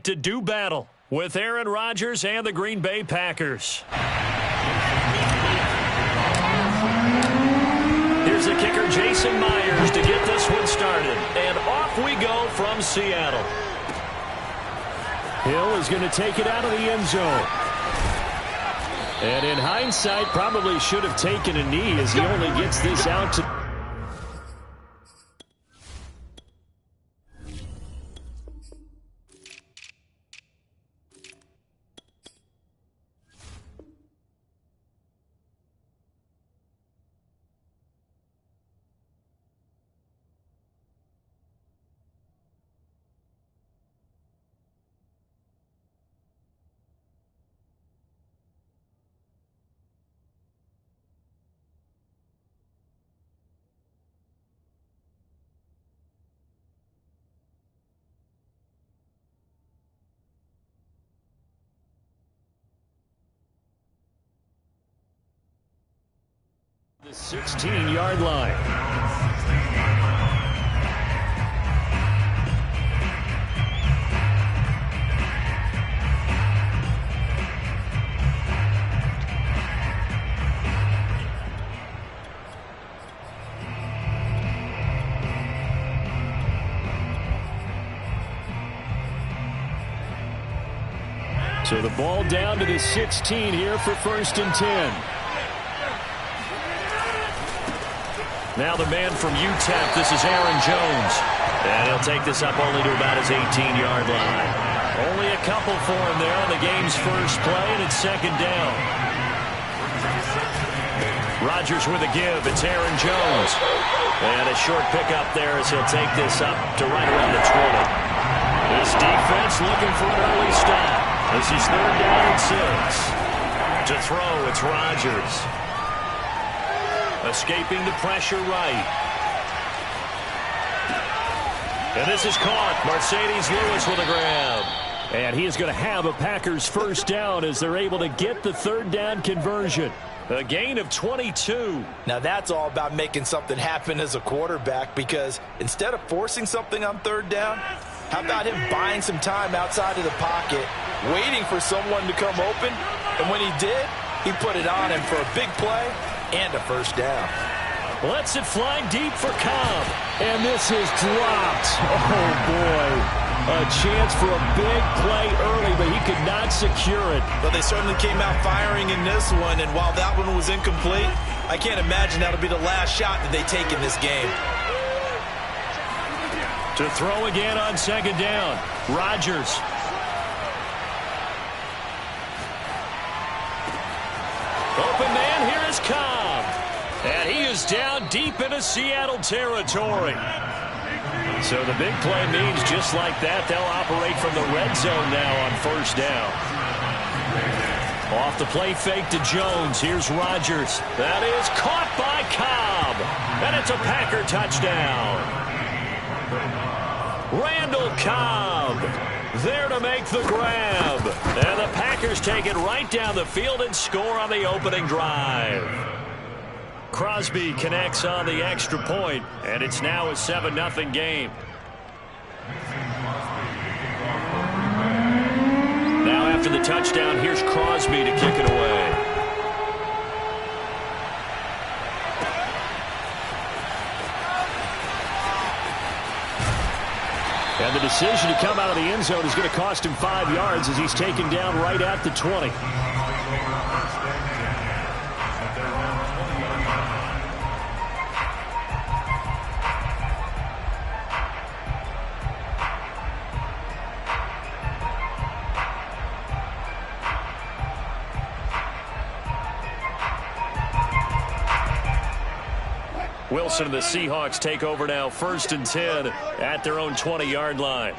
To do battle with Aaron Rodgers and the Green Bay Packers. Here's the kicker, Jason Myers, to get this one started. And off we go from Seattle. Hill is going to take it out of the end zone. And in hindsight, probably should have taken a knee as he only gets this out to... The 16-yard line. So the ball down to the 16 here for 1st and 10. Now the man from UTEP, this is Aaron Jones. And he'll take this up only to about his 18-yard line. Only a couple for him there on the game's first play, and it's 2nd down. Rodgers with a give. It's Aaron Jones. And a short pickup there as he'll take this up to right around the 20. This defense looking for an early stop. This is 3rd down and 6. To throw, it's Rodgers. Escaping the pressure right. And this is caught. Mercedes Lewis with a grab. And he is going to have a Packers first down as they're able to get the 3rd down conversion. A gain of 22. Now that's all about making something happen as a quarterback, because instead of forcing something on 3rd down, how about him buying some time outside of the pocket, waiting for someone to come open, and when he did, he put it on him for a big play and a first down. Lets it fly deep for Cobb. And this is dropped. Oh, boy. A chance for a big play early, but he could not secure it. But they certainly came out firing in this one, and while that one was incomplete, I can't imagine that'll be the last shot that they take in this game. To throw again on 2nd down. Rodgers. Open man, here is Cobb. And he is down deep into Seattle territory. So the big play means just like that, they'll operate from the red zone now on 1st down. Off the play fake to Jones. Here's Rodgers. That is caught by Cobb. And it's a Packer touchdown. Randall Cobb there to make the grab. And the Packers take it right down the field and score on the opening drive. Crosby connects on the extra point, and it's now a 7-0 game. Now after the touchdown, here's Crosby to kick it away. And the decision to come out of the end zone is going to cost him 5 yards as he's taken down right at the 20. Wilson and the Seahawks take over now, 1st and 10 at their own 20-yard line.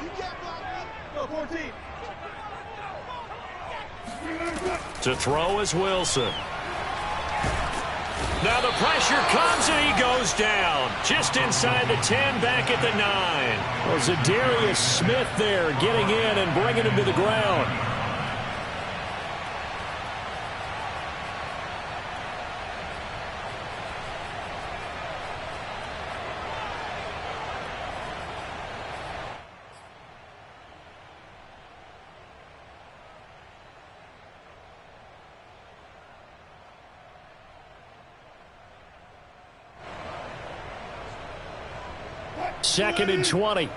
To throw is Wilson. Now the pressure comes and he goes down. Just inside the 10, back at the 9. Well, Zadarius Smith there getting in and bringing him to the ground. 2nd and 20.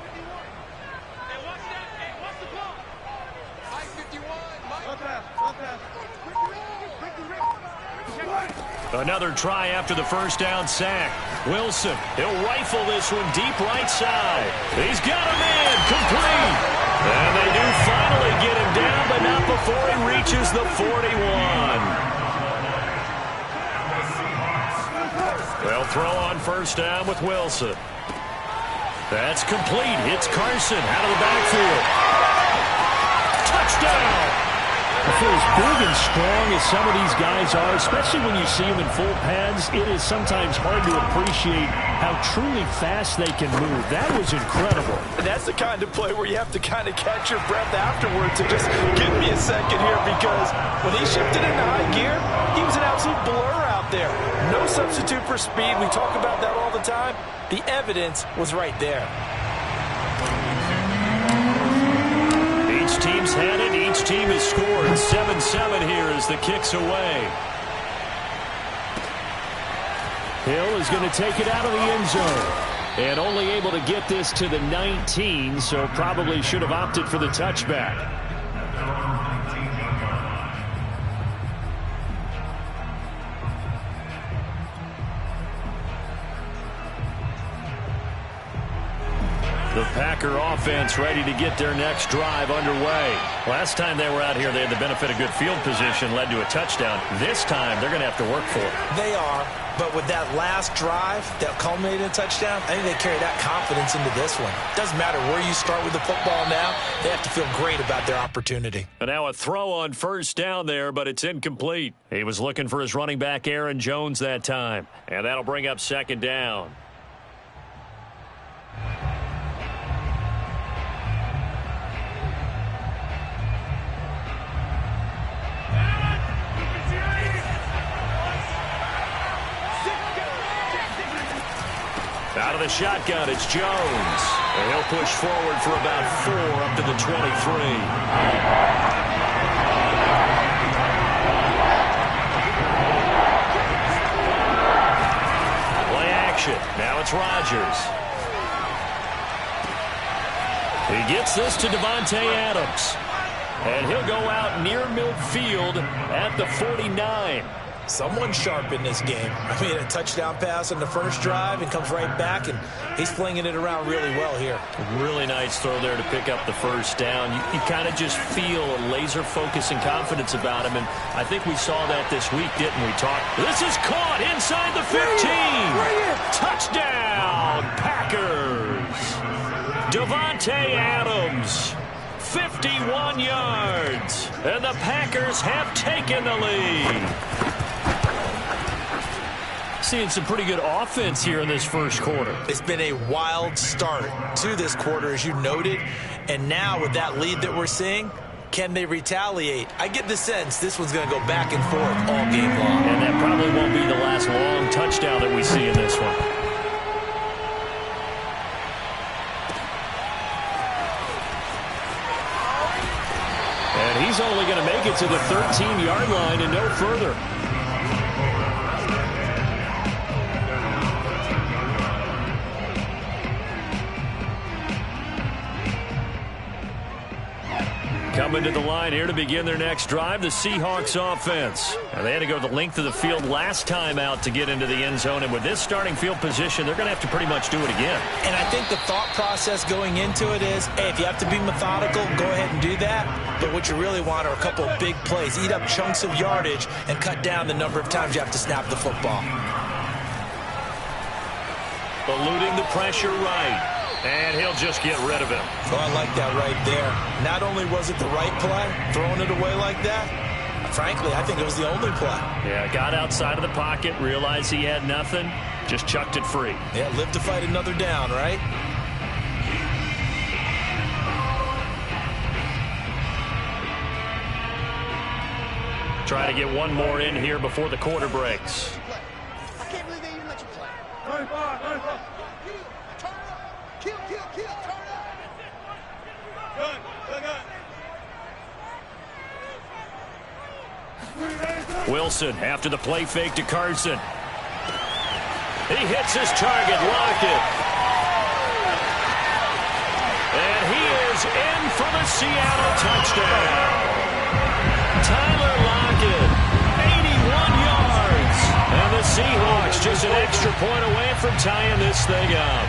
Another try after the first down sack. Wilson, he'll rifle this one deep right side. He's got a man, complete. And they do finally get him down, but not before he reaches the 41. They'll throw on first down with Wilson. That's complete. It's Carson out of the backfield. Touchdown! For as big and strong as some of these guys are, especially when you see them in full pads, it is sometimes hard to appreciate how truly fast they can move. That was incredible. And that's the kind of play where you have to kind of catch your breath afterwards and just give me a second here, because when he shifted into high gear, he was an absolute blur out there. No substitute for speed. We talk about that all the time. The evidence was right there. Each team's had it. Each team has scored. 7-7 here as the kick's away. Hill is going to take it out of the end zone. And only able to get this to the 19, so probably should have opted for the touchback. The Packer offense ready to get their next drive underway. Last time they were out here, they had the benefit of good field position, led to a touchdown. This time, they're going to have to work for it. They are, but with that last drive that culminated in a touchdown, I think they carry that confidence into this one. Doesn't matter where you start with the football now, they have to feel great about their opportunity. And now a throw on first down there, but it's incomplete. He was looking for his running back, Aaron Jones, that time. And that'll bring up 2nd down. Out of the shotgun, it's Jones. And he'll push forward for about 4 up to the 23. Play action. Now it's Rodgers. He gets this to Davante Adams. And he'll go out near midfield at the 49. Someone sharp in this game. I mean, a touchdown pass on the first drive and comes right back, and he's flinging it around really well here. Really nice throw there to pick up the first down. You kind of just feel a laser focus and confidence about him, and I think we saw that this week, didn't we, Talk? This is caught inside the 15. Touchdown, Packers. Davante Adams. 51 yards. And the Packers have taken the lead. Seeing some pretty good offense here in this first quarter. It's been a wild start to this quarter, as you noted. And now with that lead that we're seeing, can they retaliate? I get the sense this one's going to go back and forth all game long. And that probably won't be the last long touchdown that we see in this one. And he's only going to make it to the 13-yard line and no further. Coming to the line here to begin their next drive, the Seahawks offense. Now, they had to go the length of the field last time out to get into the end zone, and with this starting field position, they're going to have to pretty much do it again. And I think the thought process going into it is, hey, if you have to be methodical, go ahead and do that. But what you really want are a couple of big plays. Eat up chunks of yardage and cut down the number of times you have to snap the football. Eluding the pressure right. And he'll just get rid of him. Oh, I like that right there. Not only was it the right play, throwing it away like that, frankly, I think it was the only play. Yeah, got outside of the pocket, realized he had nothing, just chucked it free. Yeah, live to fight another down, right? Try to get one more in here before the quarter breaks. I can't believe they even let you play. Wilson after the play fake to Carson. He hits his target, locked it. for the Seattle touchdown. Tyler Lockett, 81 yards. And the Seahawks just an extra point away from tying this thing up.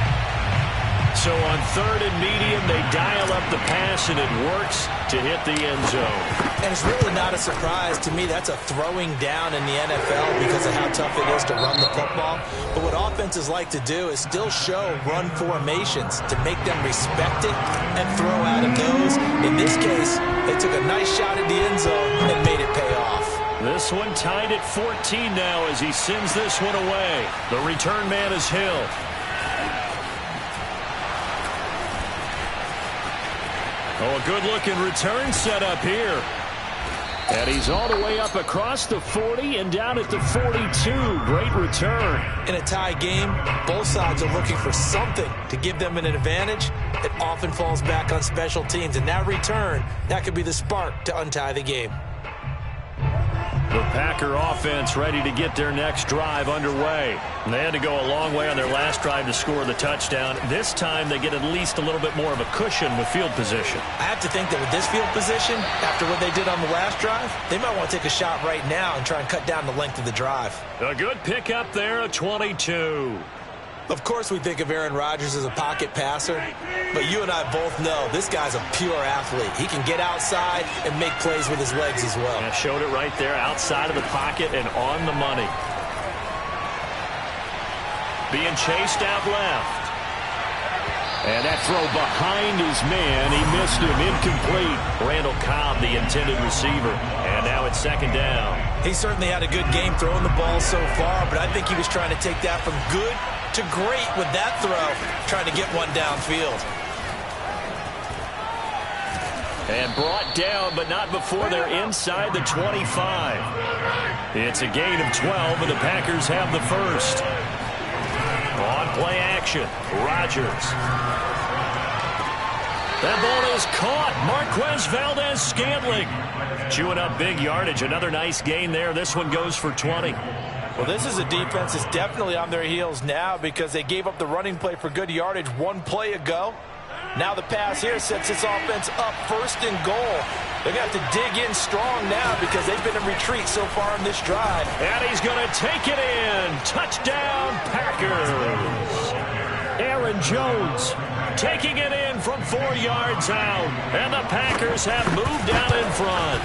So on 3rd and medium, they dial up the pass, and it works to hit the end zone. And it's really not a surprise to me. That's a throwing down in the NFL because of how tough it is to run the football. But what offenses like to do is still show run formations to make them respect it and throw out of those. In this case, they took a nice shot at the end zone and made it pay off. This one tied at 14 now as he sends this one away. The return man is Hill. Oh, a good-looking return set up here. And he's all the way up across the 40 and down at the 42. Great return. In a tie game, both sides are looking for something to give them an advantage. It often falls back on special teams. And that return, that could be the spark to untie the game. The Packer offense ready to get their next drive underway. And they had to go a long way on their last drive to score the touchdown. This time they get at least a little bit more of a cushion with field position. I have to think that with this field position, after what they did on the last drive, they might want to take a shot right now and try and cut down the length of the drive. A good pickup there, a 22. Of course we think of Aaron Rodgers as a pocket passer, but you and I both know this guy's a pure athlete. He can get outside and make plays with his legs as well. Yeah, showed it right there outside of the pocket and on the money. Being chased out left. And that throw behind his man. He missed him, incomplete. Randall Cobb, the intended receiver. And now it's 2nd down. He certainly had a good game throwing the ball so far, but I think he was trying to take that from good to great with that throw, trying to get one downfield. And brought down, but not before they're inside the 25. It's a gain of 12, and the Packers have the first. On play action, Rodgers. That ball is caught. Marquez Valdes-Scantling chewing up big yardage. Another nice gain there. This one goes for 20. Well, this is a defense that's definitely on their heels now because they gave up the running play for good yardage one play ago. Now the pass here sets this offense up 1st and goal. They're going to have to dig in strong now because they've been in retreat so far in this drive. And he's going to take it in. Touchdown, Packers. Aaron Jones taking it in from 4 yards out. And the Packers have moved down in front.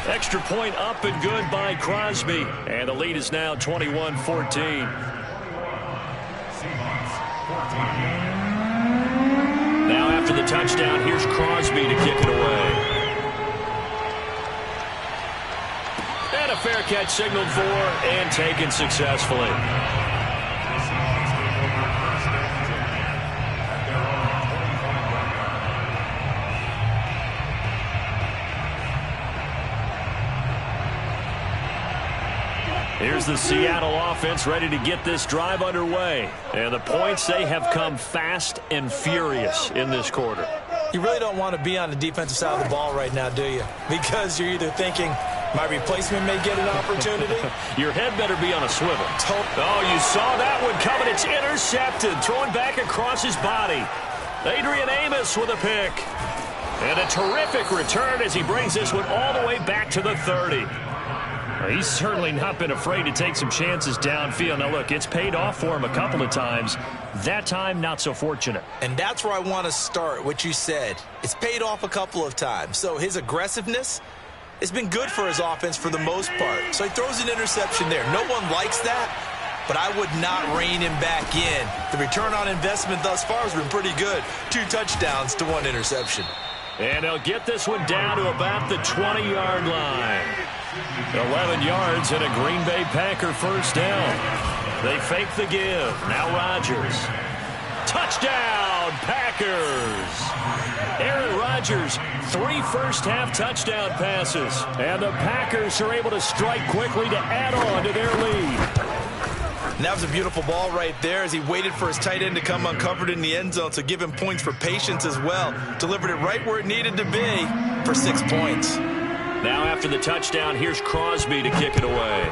Extra point up and good by Crosby. And the lead is now 21-14. Now after the touchdown, here's Crosby to kick it away. And a fair catch signaled for and taken successfully. Here's the Seattle offense ready to get this drive underway. And the points, they have come fast and furious in this quarter. You really don't want to be on the defensive side of the ball right now, do you? Because you're either thinking, my replacement may get an opportunity. Your head better be on a swivel. Oh, you saw that one coming. It's intercepted. Throwing back across his body. Adrian Amos with a pick. And a terrific return as he brings this one all the way back to the 30. He's certainly not been afraid to take some chances downfield. Now, look, it's paid off for him a couple of times. That time, not so fortunate. And that's where I want to start, what you said. It's paid off a couple of times. So his aggressiveness has been good for his offense for the most part. So he throws an interception there. No one likes that, but I would not rein him back in. The return on investment thus far has been pretty good. 2 touchdowns to 1 interception. And they'll get this one down to about the 20-yard line. 11 yards and a Green Bay Packer first down. They fake the give. Now Rodgers. Touchdown, Packers. Aaron Rodgers, 3 first-half touchdown passes. And the Packers are able to strike quickly to add on to their lead. And that was a beautiful ball right there as he waited for his tight end to come uncovered in the end zone, so give him points for patience as well. Delivered it right where it needed to be for 6 points. Now after the touchdown, here's Crosby to kick it away.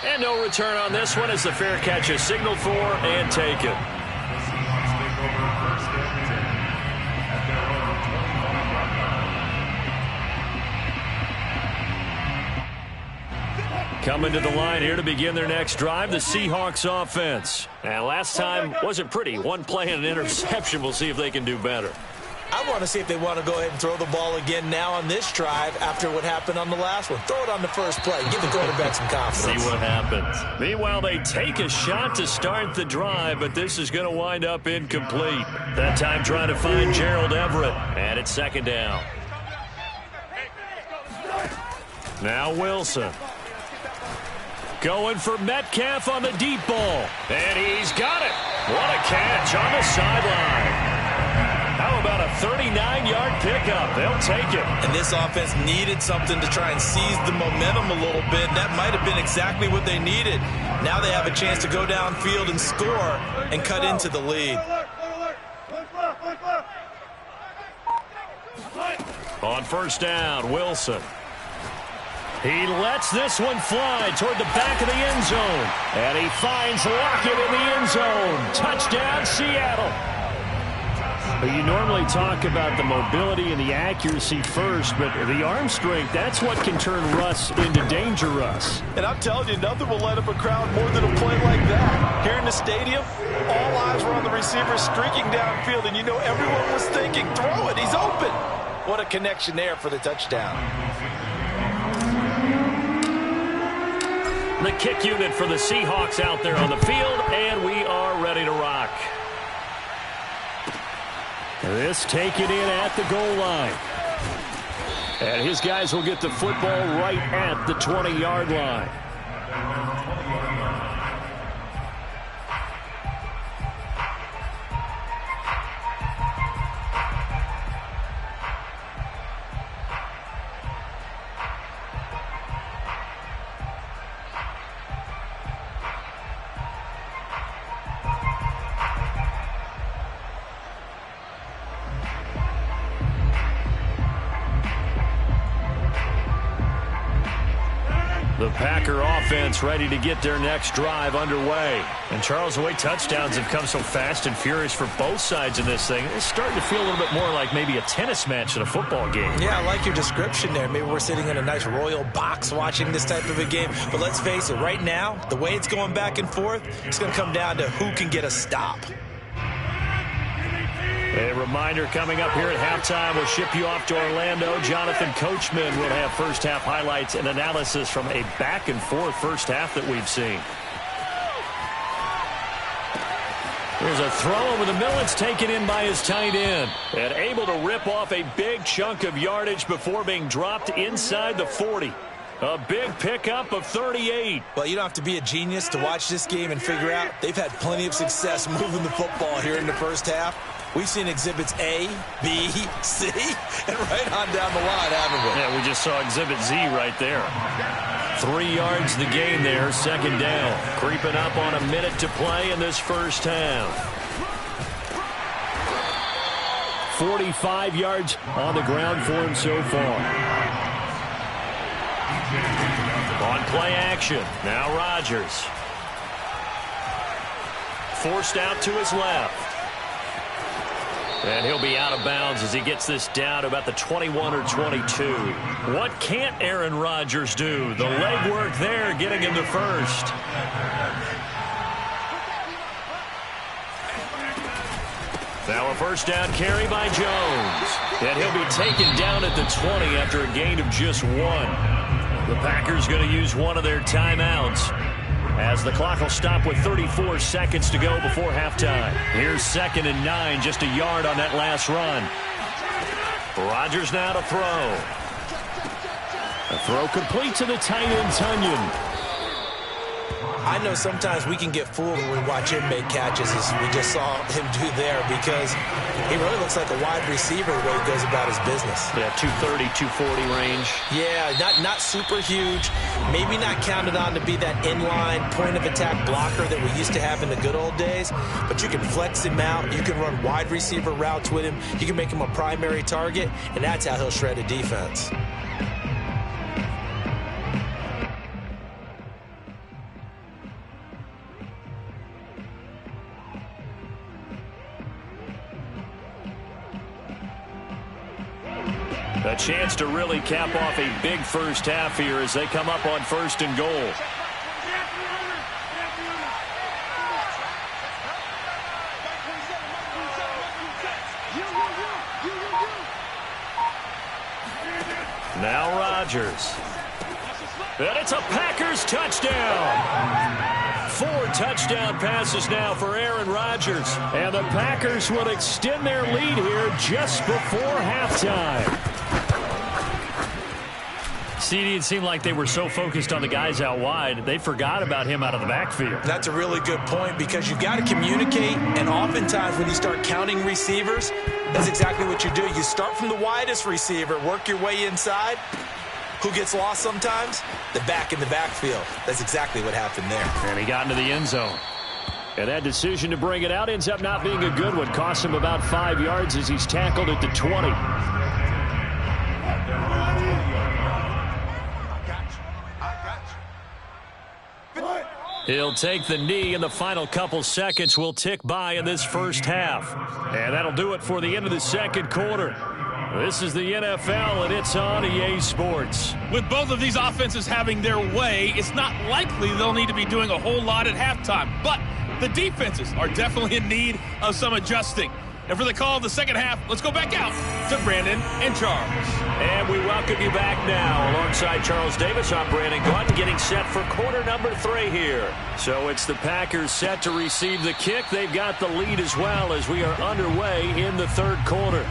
And no return on this one as the fair catch is signaled for and taken. Coming to the line here to begin their next drive, the Seahawks offense. And last time wasn't pretty. One play and an interception. We'll see if they can do better. I want to see if they want to go ahead and throw the ball again now on this drive after what happened on the last one. Throw it on the first play. Give the quarterback some confidence. See what happens. Meanwhile, they take a shot to start the drive, but this is going to wind up incomplete. That time trying to find Gerald Everett. And it's second down. Now Wilson. Going for Metcalf on the deep ball. And he's got it. What a catch on the sideline. How about a 39-yard pickup? They'll take it. And this offense needed something to try and seize the momentum a little bit. That might have been exactly what they needed. Now they have a chance to go downfield and score and cut into the lead. On first down, Wilson. He lets this one fly toward the back of the end zone. And he finds Lockett in the end zone. Touchdown, Seattle. You normally talk about the mobility and the accuracy first, but the arm strength, that's what can turn Russ into danger Russ. And I'm telling you, nothing will light up a crowd more than a play like that. Here in the stadium, all eyes were on the receiver streaking downfield, and you know everyone was thinking, throw it, he's open. What a connection there for the touchdown. The kick unit for the Seahawks out there on the field, and we are ready to rock. This taken in at the goal line. And his guys will get the football right at the 20-yard line. The Packer offense ready to get their next drive underway. And Charles, the way touchdowns have come so fast and furious for both sides in this thing, it's starting to feel a little bit more like maybe a tennis match in a football game. Yeah, I like your description there. Maybe we're sitting in a nice royal box watching this type of a game. But let's face it, right now, the way it's going back and forth, it's going to come down to who can get a stop. A reminder coming up here at halftime, we'll ship you off to Orlando. Jonathan Coachman will have first half highlights and analysis from a back and forth first half that we've seen. There's a throw over the middle. It's taken in by his tight end. And able to rip off a big chunk of yardage before being dropped inside the 40. A big pickup of 38. Well, you don't have to be a genius to watch this game and figure out they've had plenty of success moving the football here in the first half. We've seen exhibits A, B, C, and right on down the line, haven't we? Yeah, we just saw exhibit Z right there. 3 yards the gain there, second down. Creeping up on a minute to play in this first half. 45 yards on the ground for him so far. On play action, now Rodgers. Forced out to his left. And he'll be out of bounds as he gets this down to about the 21 or 22. What can't Aaron Rodgers do? The leg work there getting him to first. Now a first down carry by Jones. And he'll be taken down at the 20 after a gain of just 1. The Packers going to use one of their timeouts, as the clock will stop with 34 seconds to go before halftime. Here's 2nd and 9, just a yard on that last run. Rodgers now to throw. A throw complete to the tight end, Tunyon. I know sometimes we can get fooled when we watch him make catches, as we just saw him do there, because he really looks like a wide receiver the way he goes about his business. Yeah, 230, 240 range. Yeah, not super huge. Maybe not counted on to be that inline point-of-attack blocker that we used to have in the good old days, but you can flex him out. You can run wide receiver routes with him. You can make him a primary target, and that's how he'll shred a defense. A chance to really cap off a big first half here as they come up on 1st and goal. Now Rodgers. And it's a Packers touchdown. 4 touchdown passes now for Aaron Rodgers. And the Packers will extend their lead here just before halftime. CD, it seemed like they were so focused on the guys out wide, they forgot about him out of the backfield. That's a really good point because you've got to communicate, and oftentimes when you start counting receivers, that's exactly what you do. You start from the widest receiver, work your way inside. Who gets lost sometimes? The back in the backfield. That's exactly what happened there. And he got into the end zone. And that decision to bring it out ends up not being a good one. Cost him about 5 yards as he's tackled at the 20. He'll take the knee, and the final couple seconds will tick by in this first half. And that'll do it for the end of the second quarter. This is the NFL, and it's on EA Sports. With both of these offenses having their way, it's not likely they'll need to be doing a whole lot at halftime. But the defenses are definitely in need of some adjusting. And for the call of the second half, let's go back out to Brandon and Charles. And we welcome you back now. Alongside Charles Davis, I'm Brandon Gaudin, getting set for quarter number 3 here. So it's the Packers set to receive the kick. They've got the lead as well as we are underway in the third quarter.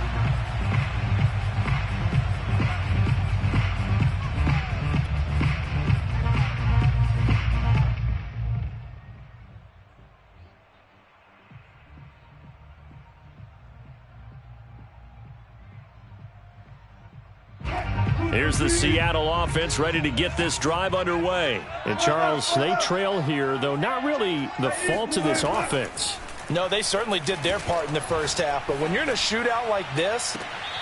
Here's the Seattle offense ready to get this drive underway. And Charles, they trail here, though not really the fault of this offense. No, they certainly did their part in the first half. But when you're in a shootout like this,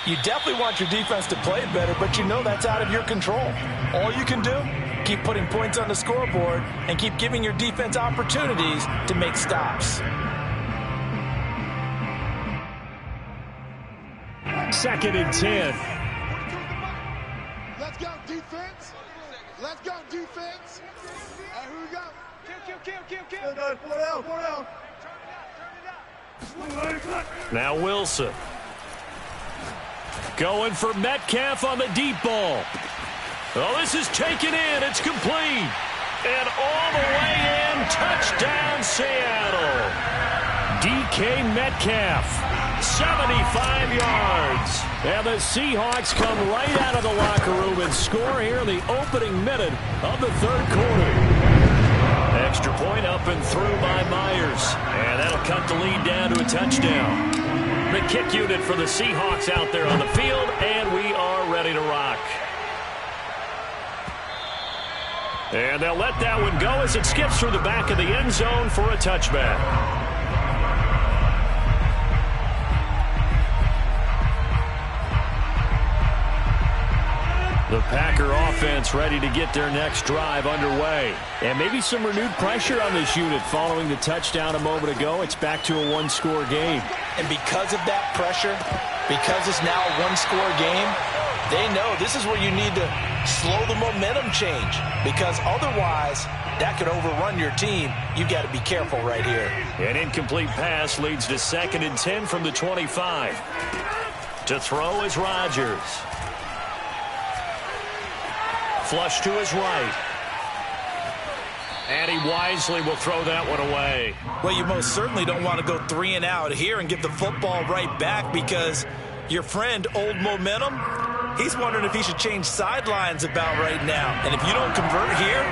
you definitely want your defense to play better, but you know that's out of your control. All you can do, keep putting points on the scoreboard and keep giving your defense opportunities to make stops. 2nd and 10. Let's go, defense. Let's go, defense. All right, here we go. Kill. Now Wilson. Going for Metcalf on the deep ball. Oh, this is taken in. It's complete. And all the way in. Touchdown, Seattle. DK Metcalf. 75 yards. And the Seahawks come right out of the locker room and score here in the opening minute of the third quarter. Extra point up and through by Myers. And that'll cut the lead down to a touchdown. The kick unit for the Seahawks out there on the field, and we are ready to rock. And they'll let that one go as it skips through the back of the end zone for a touchback. The Packer offense ready to get their next drive underway. And maybe some renewed pressure on this unit following the touchdown a moment ago. It's back to a one-score game. And because of that pressure, because it's now a one-score game, they know this is where you need to slow the momentum change. Because otherwise, that could overrun your team. You've got to be careful right here. An incomplete pass leads to 2nd and 10 from the 25. To throw is Rodgers. Flush to his right. And he wisely will throw that one away. Well, you most certainly don't want to go 3 and out here and give the football right back because your friend, Old Momentum, he's wondering if he should change sidelines about right now. And if you don't convert here,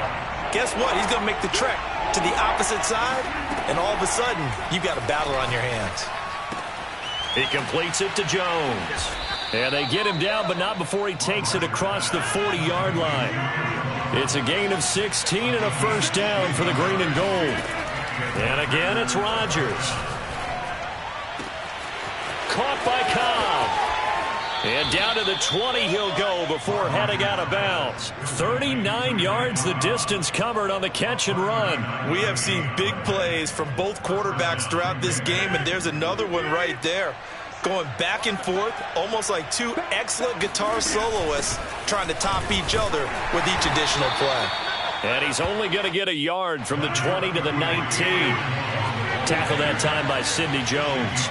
guess what? He's going to make the trek to the opposite side, and all of a sudden, you've got a battle on your hands. He completes it to Jones. And they get him down, but not before he takes it across the 40-yard line. It's a gain of 16 and a first down for the green and gold. And again, it's Rodgers. Caught by Cobb. And down to the 20 he'll go before heading out of bounds. 39 yards the distance covered on the catch and run. We have seen big plays from both quarterbacks throughout this game, and there's another one right there. going back and forth, almost like two excellent guitar soloists trying to top each other with each additional play. And he's only going to get a yard from the 20 to the 19. Tackle that time by Sidney Jones.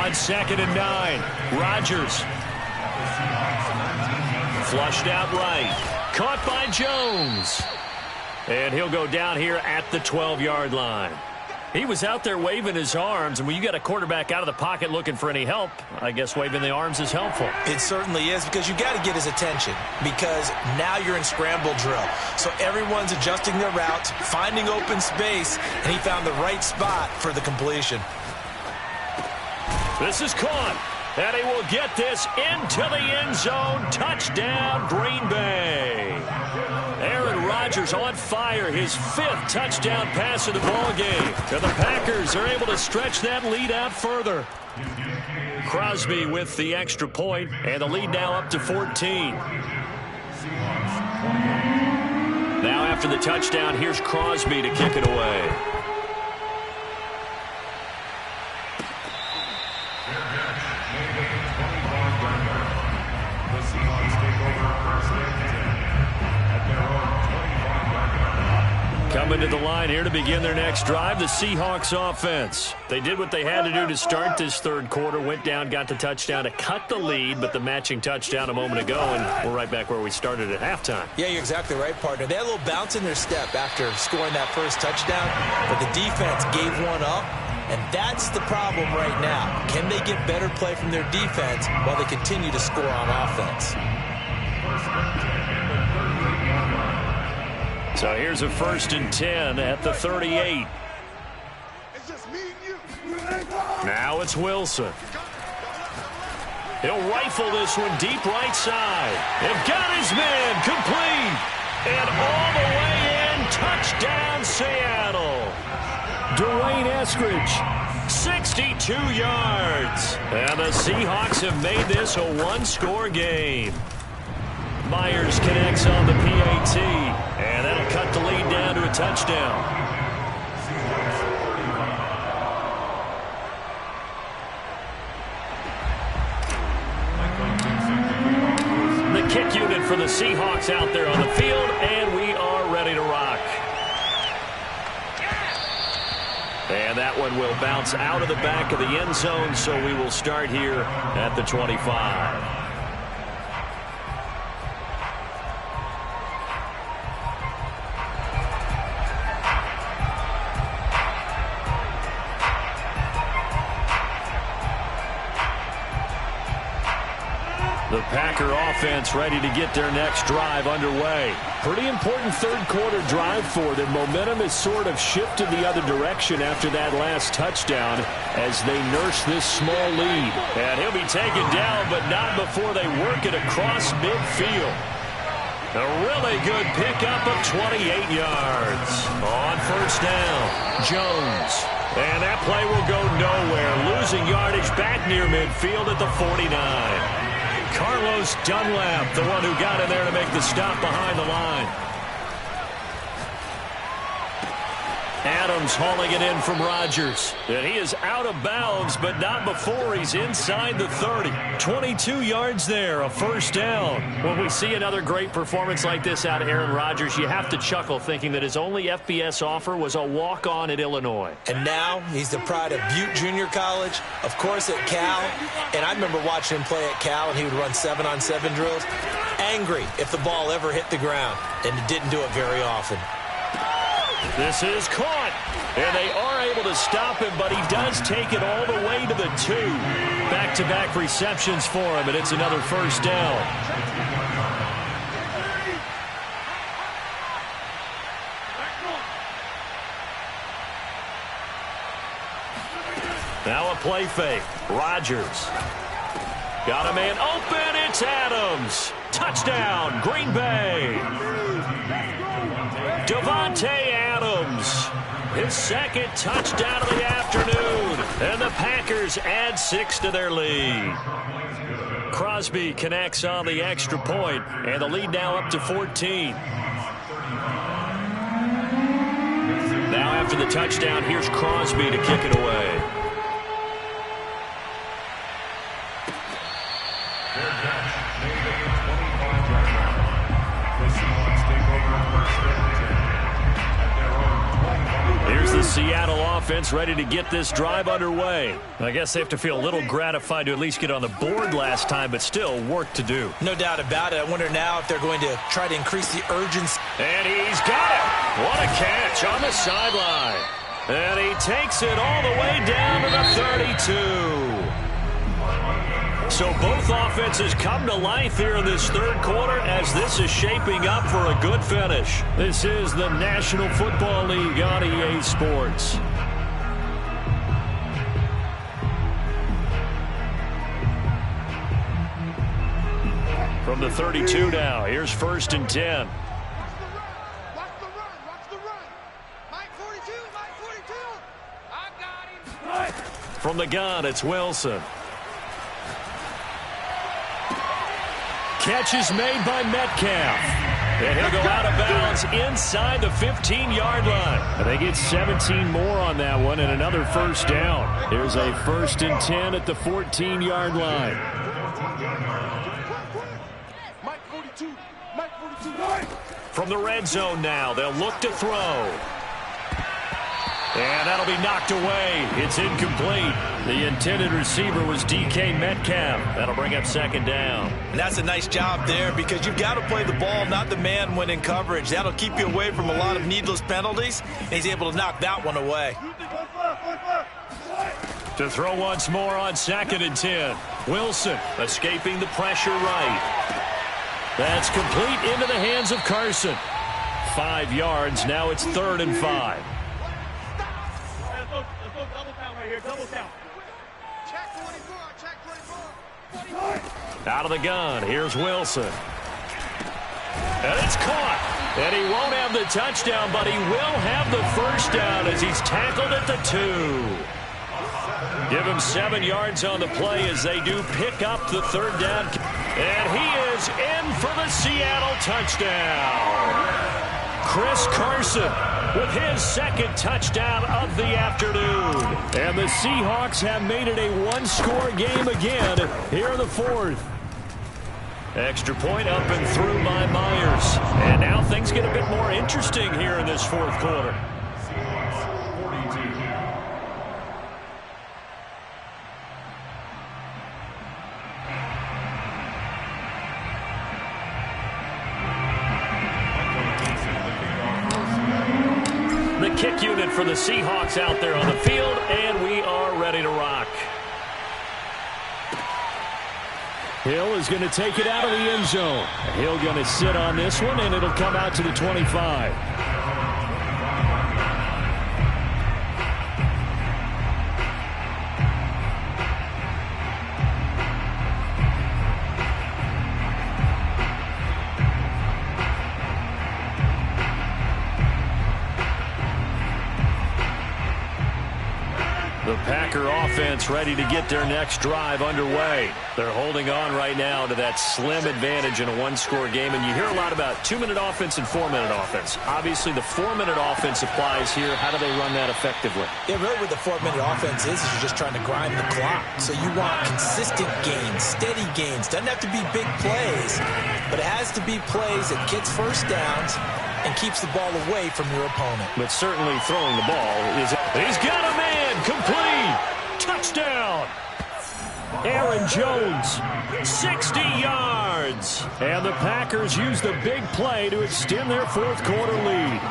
On 2nd and 9, Rodgers. Flushed out right. Caught by Jones. And he'll go down here at the 12-yard line. He was out there waving his arms, and when you got a quarterback out of the pocket looking for any help, I guess waving the arms is helpful. It certainly is, because you got to get his attention, because now you're in scramble drill. So everyone's adjusting their routes, finding open space, and he found the right spot for the completion. This is caught, and he will get this into the end zone. Touchdown, Green Bay. Aaron Rodgers on fire, his 5th touchdown pass of the ball game. And the Packers are able to stretch that lead out further. Crosby with the extra point, and the lead now up to 14. Now after the touchdown, here's Crosby to kick it away. Coming to the line here to begin their next drive, the Seahawks offense. They did what they had to do to start this third quarter, went down, got the touchdown to cut the lead, but the matching touchdown a moment ago, and we're right back where we started at halftime. Yeah, you're exactly right, partner. They had a little bounce in their step after scoring that first touchdown, but the defense gave one up, and that's the problem right now. Can they get better play from their defense while they continue to score on offense? So here's a 1st and 10 at the 38. It's just me and you. Now it's Wilson. He'll rifle this one deep right side. They've got his man complete. And all the way in, touchdown Seattle. Dwayne Eskridge, 62 yards. And the Seahawks have made this a one-score game. Myers connects on the PAT, and that'll cut the lead down to a touchdown. The kick unit for the Seahawks out there on the field, and we are ready to rock. And that one will bounce out of the back of the end zone, so we will start here at the 25. The Packer offense ready to get their next drive underway. Pretty important third quarter drive for them. Momentum has sort of shifted the other direction after that last touchdown as they nurse this small lead. And he'll be taken down, but not before they work it across midfield. A really good pickup of 28 yards. On 1st down, Jones. And that play will go nowhere. Losing yardage back near midfield at the 49. Carlos Dunlap, the one who got in there to make the stop behind the line. Adams hauling it in from Rodgers. And he is out of bounds, but not before he's inside the 30. 22 yards there, a 1st down. When we see another great performance like this out of Aaron Rodgers, you have to chuckle thinking that his only FBS offer was a walk-on at Illinois. And now he's the pride of Butte Junior College, of course at Cal. And I remember watching him play at Cal, and he would run 7-on-7 drills. Angry if the ball ever hit the ground, and it didn't do it very often. This is caught, and they are able to stop him, but he does take it all the way to the 2. Back-to-back receptions for him, and it's another 1st down. Now a play fake. Rodgers. Got a man open. It's Adams. Touchdown, Green Bay. Davante Adams, his 2nd touchdown of the afternoon, and the Packers add 6 to their lead. Crosby connects on the extra point, and the lead now up to 14. Now after the touchdown, here's Crosby to kick it away. Seattle offense ready to get this drive underway. I guess they have to feel a little gratified to at least get on the board last time, but still work to do. No doubt about it. I wonder now if they're going to try to increase the urgency. And he's got it. What a catch on the sideline. And he takes it all the way down to the 32. So both offenses come to life here in this third quarter as this is shaping up for a good finish. This is the National Football League on EA Sports. From the 32 now, here's 1st and 10. Watch the run. Mike 42, Mike 42. I got him. From the gun, it's Wilson. Catch is made by Metcalf. And he'll go out of bounds inside the 15-yard line. And they get 17 more on that one and another first down. Here's a 1st and 10 at the 14-yard line. Mike 42, Mike 42. From the red zone now, they'll look to throw. And that'll be knocked away. It's incomplete. The intended receiver was DK Metcalf. That'll bring up 2nd down. And that's a nice job there because you've got to play the ball, not the man when in coverage. That'll keep you away from a lot of needless penalties. And he's able to knock that one away. To throw once more on 2nd and 10. Wilson escaping the pressure right. That's complete into the hands of Carson. 5 yards. Now it's 3rd and 5. Out of the gun, here's Wilson. And it's caught. And he won't have the touchdown, but he will have the first down as he's tackled at the 2. Give him 7 yards on the play as they do pick up the 3rd down. And he is in for the Seattle touchdown. Chris Carson with his 2nd touchdown of the afternoon. And the Seahawks have made it a one-score game again here in the 4th. Extra point up and through by Myers. And now things get a bit more interesting here in this 4th quarter. The kick unit for the Seahawks out there on the field, and we are ready to rock. Hill is going to take it out of the end zone. Hill going to sit on this one, and it'll come out to the 25. The Packer offense ready to get their next drive underway. They're holding on right now to that slim advantage in a one-score game, and you hear a lot about 2-minute offense and 4-minute offense. Obviously, the 4-minute offense applies here. How do they run that effectively? Yeah, really what the 4-minute offense is you're just trying to grind the clock. So you want consistent gains, steady gains. Doesn't have to be big plays, but it has to be plays that gets first downs and keeps the ball away from your opponent. But certainly throwing the ball is... He's got a man! Complete! Touchdown! Aaron Jones, 60 yards. And the Packers use the big play to extend their 4th quarter lead.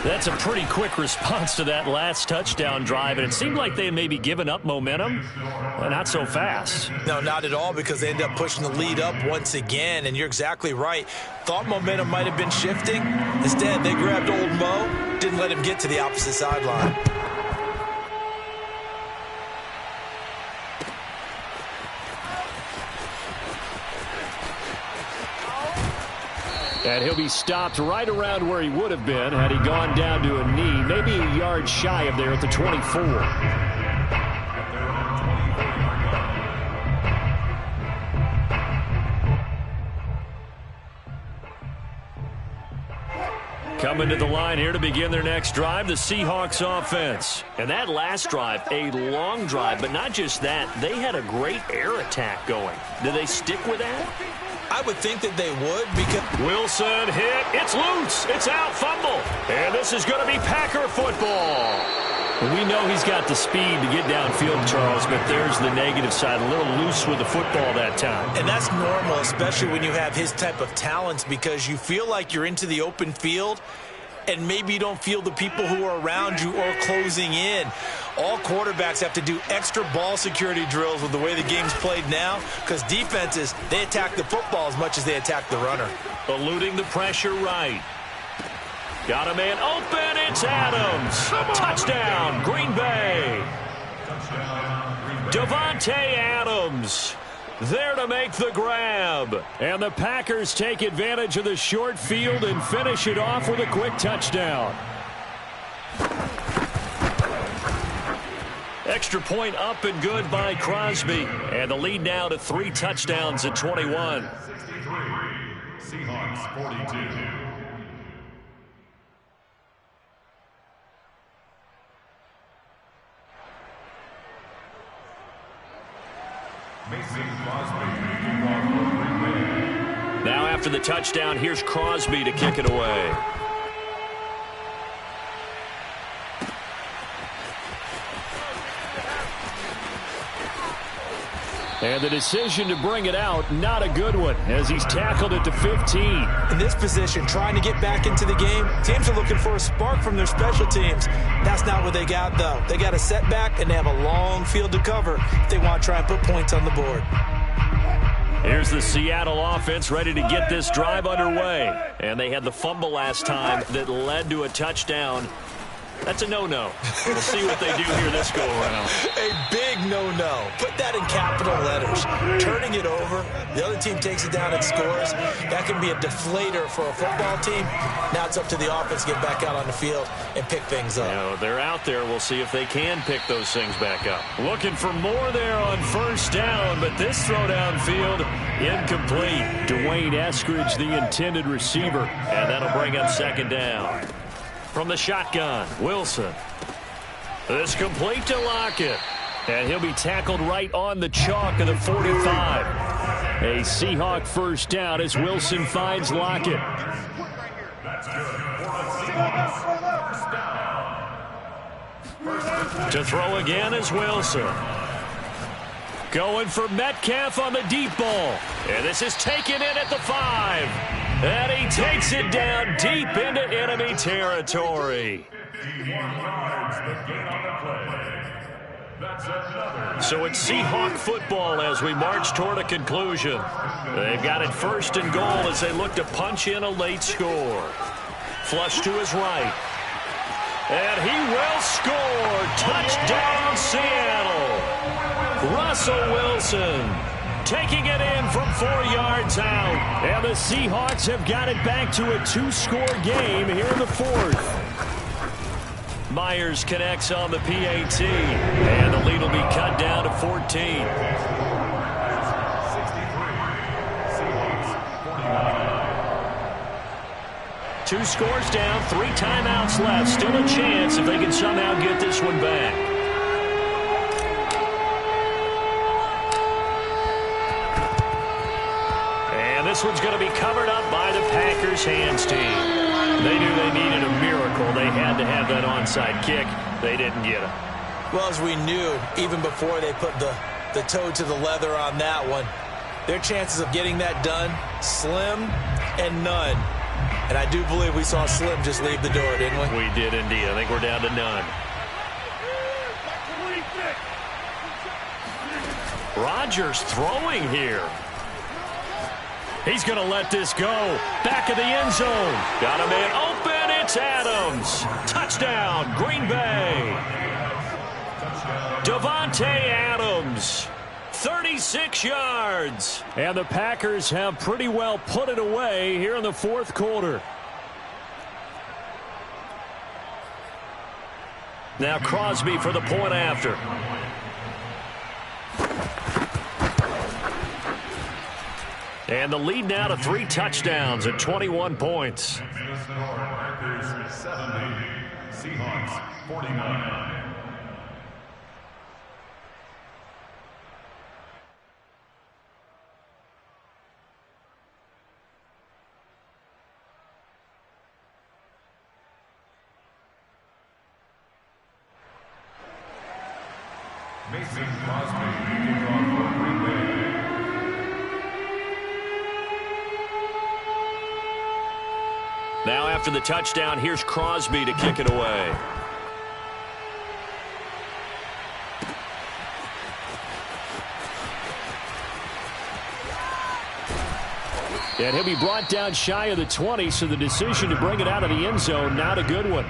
That's a pretty quick response to that last touchdown drive, and it seemed like they had maybe given up momentum. Well, not so fast. No, not at all, because they end up pushing the lead up once again, and you're exactly right. Thought momentum might have been shifting. Instead, they grabbed old Mo, didn't let him get to the opposite sideline. And he'll be stopped right around where he would have been had he gone down to a knee, maybe a yard shy of there at the 24. Coming to the line here to begin their next drive, the Seahawks offense. And that last drive, a long drive, but not just that. They had a great air attack going. Do they stick with that? I I would think that they would because... Wilson hit. It's loose. It's out. Fumble. And this is going to be Packer football. We know he's got the speed to get downfield, Charles, but there's the negative side. A little loose with the football that time. And that's normal, especially when you have his type of talents, because you feel like you're into the open field and maybe you don't feel the people who are around you or closing in. All quarterbacks have to do extra ball security drills with the way the game's played now, because defenses, they attack the football as much as they attack the runner. Eluding the pressure right. Got a man open. It's Adams. Touchdown, Green Bay. Davante Adams there to make the grab. And the Packers take advantage of the short field and finish it off with a quick touchdown. Extra point up and good by Crosby. And the lead now to 3 touchdowns at 21. 63, Seahawks 42. Now after the touchdown, here's Crosby to kick it away. And the decision to bring it out, not a good one, as he's tackled at the 15. In this position, trying to get back into the game, teams are looking for a spark from their special teams. That's not what they got, though. They got a setback, and they have a long field to cover if they want to try and put points on the board. Here's the Seattle offense ready to get this drive underway. And they had the fumble last time that led to a touchdown. That's a no-no. We'll see what they do here this go-around. A big no-no. Put that in capital letters. Turning it over, the other team takes it down and scores. That can be a deflator for a football team. Now it's up to the offense to get back out on the field and pick things up. You know, they're out there. We'll see if they can pick those things back up. Looking for more there on first down, but this throw downfield incomplete. Dwayne Eskridge, the intended receiver. And that'll bring up second down. From the shotgun, Wilson. It's complete to Lockett. And he'll be tackled right on the chalk of the 45. A Seahawk first down as Wilson finds Lockett. To throw again is Wilson. Going for Metcalf on the deep ball. And this is taken in at the 5. And he takes it down deep into enemy territory. So it's Seahawk football as we march toward a conclusion. They've got it first and goal as they look to punch in a late score. Flush to his right. And he will score. Touchdown, Seattle. Russell Wilson taking it in from 4 yards out. And the Seahawks have got it back to a 2-score game here in the 4th. Myers connects on the PAT. And the lead will be cut down to 14. 2 scores down, 3 timeouts left. Still a chance if they can somehow get this one back. This one's going to be covered up by the Packers hands team. They knew they needed a miracle. They had to have that onside kick. They didn't get it. Well, as we knew, even before they put the toe to the leather on that one, their chances of getting that done, slim and none. And I do believe we saw Slim just leave the door, didn't we? We did indeed. I think we're down to none. Rodgers throwing here. He's going to let this go. Back of the end zone. Got a man open. It's Adams. Touchdown, Green Bay. Davante Adams. 36 yards. And the Packers have pretty well put it away here in the 4th quarter. Now Crosby for the point after. And the lead now to 3 touchdowns at 21 points. Seahawks 49. Mason Crosby, kickoff for Green Bay. Now after the touchdown, here's Crosby to kick it away. And he'll be brought down shy of the 20, so the decision to bring it out of the end zone, not a good one.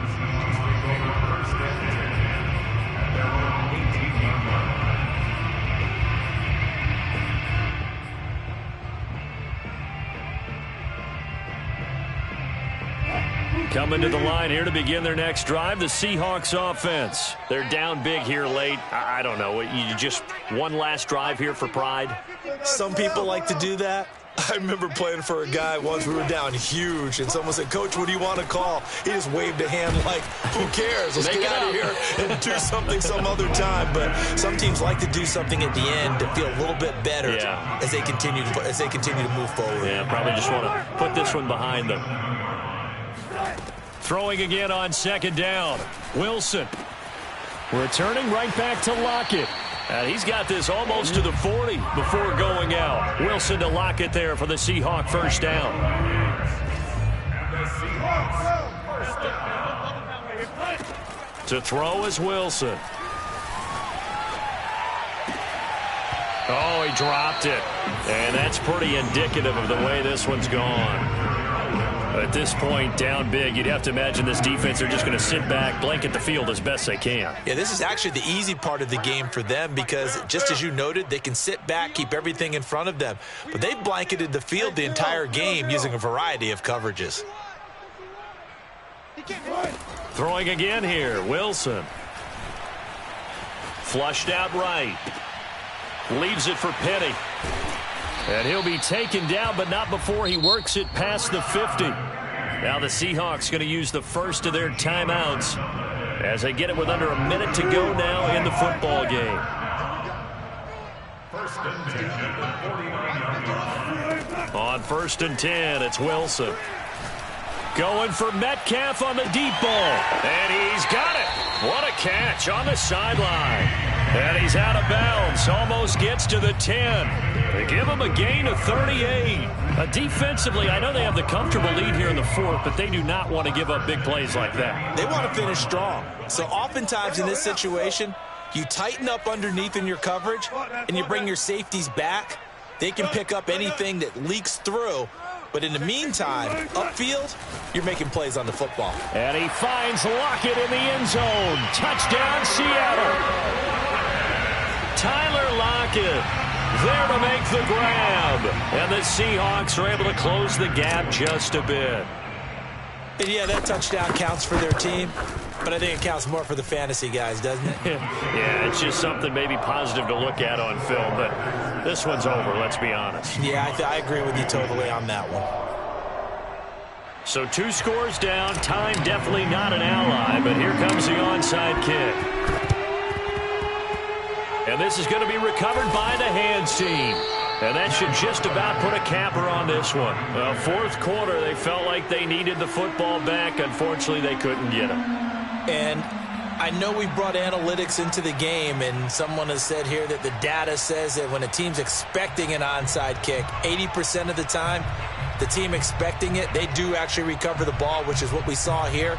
Coming to the line here to begin their next drive, the Seahawks offense. They're down big here late. I don't know. You just one last drive here for pride? Some people like to do that. I remember playing for a guy once. We were down huge, and someone said, "Coach, what do you want to call?" He just waved a hand like, who cares? Let's get out of here and do something some other time. But some teams like to do something at the end to feel a little bit better as they continue to move forward. Yeah, probably just want to put this one behind them. Throwing again on second down. Wilson returning right back to Lockett. And he's got this almost to the 40 before going out. Wilson to Lockett there for the Seahawk first down. To throw is Wilson. Oh, he dropped it. And that's pretty indicative of the way this one's gone. At this point, down big, you'd have to imagine this defense, they're just going to sit back, blanket the field as best they can. Yeah, this is actually the easy part of the game for them because, just as you noted, they can sit back, keep everything in front of them. But they blanketed the field the entire game using a variety of coverages. Throwing again here, Wilson. Flushed out right. Leaves it for Penny. And he'll be taken down, but not before he works it past the 50. Now the Seahawks going to use the first of their timeouts as they get it with under a minute to go now in the football game. First and 10 at the 49-yard line. On first and 10, it's Wilson. Going for Metcalf on the deep ball. And he's got it. What a catch on the sideline. And he's out of bounds. Almost gets to the 10. They give him a gain of 38. Defensively, I know they have the comfortable lead here in the fourth, but they do not want to give up big plays like that. They want to finish strong. So oftentimes in this situation, you tighten up underneath in your coverage, and you bring your safeties back. They can pick up anything that leaks through. But in the meantime, upfield, you're making plays on the football. And he finds Lockett in the end zone. Touchdown, Seattle. Tyler Lockett there to make the grab. And the Seahawks are able to close the gap just a bit. And yeah, that touchdown counts for their team, but I think it counts more for the fantasy guys, doesn't it? Yeah, it's just something maybe positive to look at on film, but this one's over, let's be honest. Yeah, I agree with you totally on that one. So 2 scores down, time definitely not an ally, but here comes the onside kick. And this is going to be recovered by the hands team. And that should just about put a capper on this one. Well, fourth quarter, they felt like they needed the football back. Unfortunately, they couldn't get it. And I know we brought analytics into the game, and someone has said here that the data says that when a team's expecting an onside kick, 80% of the time, the team expecting it, they do actually recover the ball, which is what we saw here.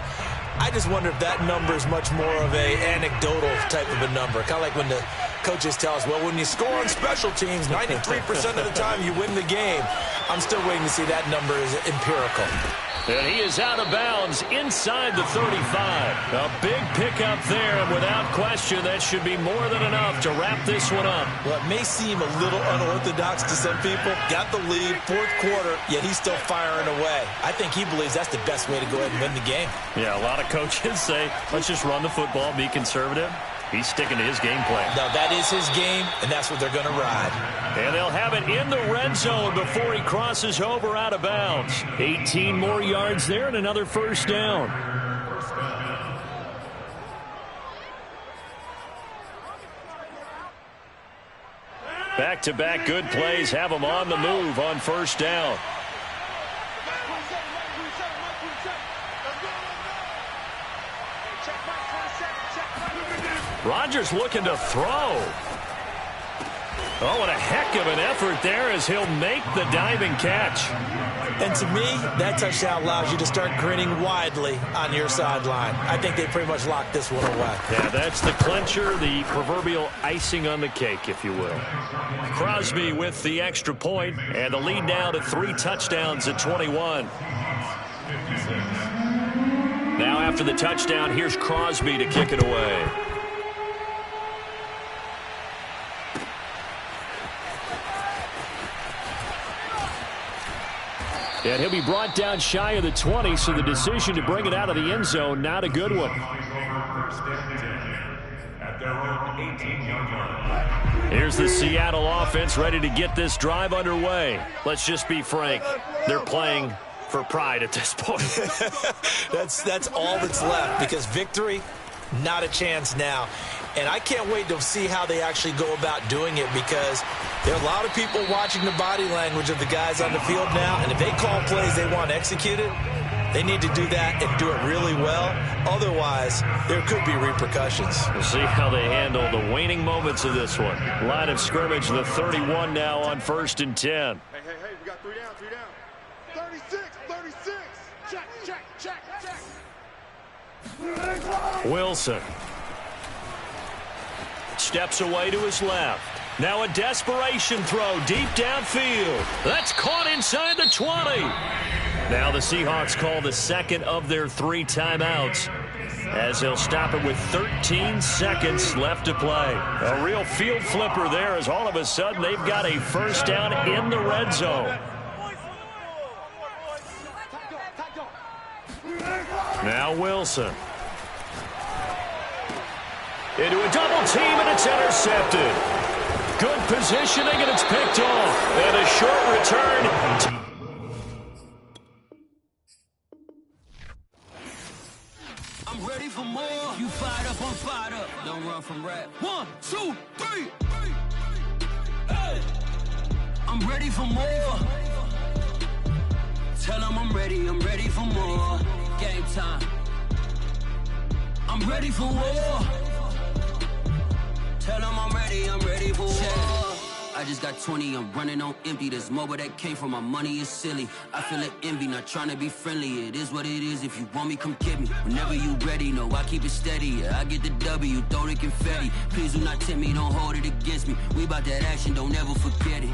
I just wonder if that number is much more of a anecdotal type of a number. Kind of like when the coaches tell us, well, when you score on special teams, 93% of the time you win the game. I'm still waiting to see that number is empirical. And he is out of bounds inside the 35. A big pickup there, and without question, that should be more than enough to wrap this one up. Well, it may seem a little unorthodox to some people. Got the lead, fourth quarter, yet he's still firing away. I think he believes that's the best way to go ahead and win the game. Yeah, a lot of coaches say, let's just run the football, be conservative. He's sticking to his game plan. No, that is his game, and that's what they're going to ride. And they'll have it in the red zone before he crosses over out of bounds. 18 more yards there and another first down. Back-to-back good plays have them on the move on first down. Rodgers looking to throw. Oh, what a heck of an effort there as he'll make the diving catch. And to me, that touchdown allows you to start grinning widely on your sideline. I think they pretty much locked this one away. Yeah, that's the clincher, the proverbial icing on the cake, if you will. Crosby with the extra point, and the lead now to 3 touchdowns at 21. Now after the touchdown, here's Crosby to kick it away. And he'll be brought down shy of the 20, so the decision to bring it out of the end zone, not a good one. Here's the Seattle offense ready to get this drive underway. Let's just be frank. They're playing for pride at this point. That's all that's left, because victory, not a chance now. And I can't wait to see how they actually go about doing it, because there are a lot of people watching the body language of the guys on the field now, and if they call plays they want executed, they need to do that and do it really well. Otherwise, there could be repercussions. We'll see how they handle the waning moments of this one. Line of scrimmage, the 31 now on 1st and 10. Hey, we got 3 down, 3 down. 36. Check. Wilson steps away to his left. Now a desperation throw deep downfield. That's caught inside the 20. Now the Seahawks call the second of their 3 timeouts, as they'll stop it with 13 seconds left to play. A real field flipper there, as all of a sudden they've got a first down in the red zone. Now Wilson. Into a double team, and it's intercepted. Good positioning, and it's picked off. And a short return. I'm ready for more. You fired up, I'm fired up. Don't run from rap. 1, 2, 3. Hey. I'm ready for more. Tell them I'm ready for more. Game time. I'm ready for war. Tell them I'm ready for war. I just got 20, I'm running on empty. There's more where that came from, my money is silly. I feel it envy, not trying to be friendly. It is what it is, if you want me, come get me. Whenever you ready, no, I keep it steady. Yeah, I get the W, throw the confetti. Please do not tempt me, don't hold it against me. We about that action, don't ever forget it.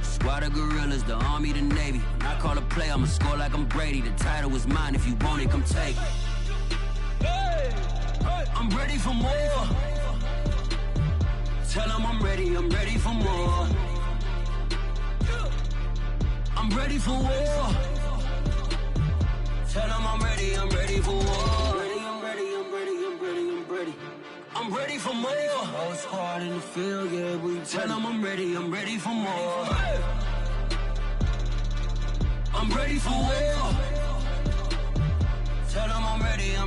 Squad of gorillas, the Army, the Navy. When I call a play, I'ma score like I'm Brady. The title is mine, if you want it, come take it. I'm ready for more. Tell them I'm ready for more. I'm ready for war. Tell them I'm ready for war. I'm ready for more. Whole squad in the field, yeah, we tell them I'm ready for more. I'm ready for war. Tell them I'm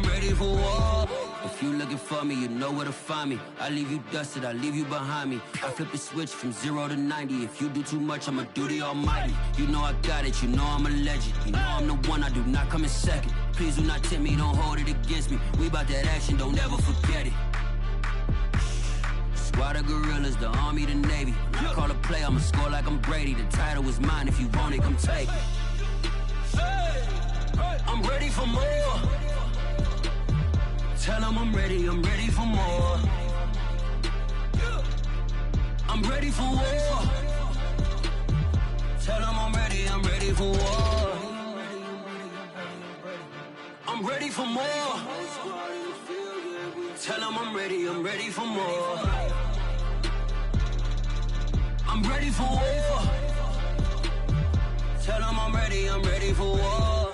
ready for war. If you looking for me, you know where to find me. I leave you dusted, I leave you behind me. I flip the switch from 0 to 90. If you do too much, I'ma do the almighty. You know I got it, you know I'm a legend. You know I'm the one, I do not come in second. Please do not tempt me, don't hold it against me. We about that action, don't ever forget it. Squad of gorillas, the Army, the Navy. When I call a play, I'ma score like I'm Brady. The title is mine, if you want it, come take it. I'm ready for more. Tell them I'm ready for more. I'm ready for war. Tell them I'm ready for war. I'm ready for more. Tell them I'm ready for more. I'm ready for war. Tell them I'm ready for war.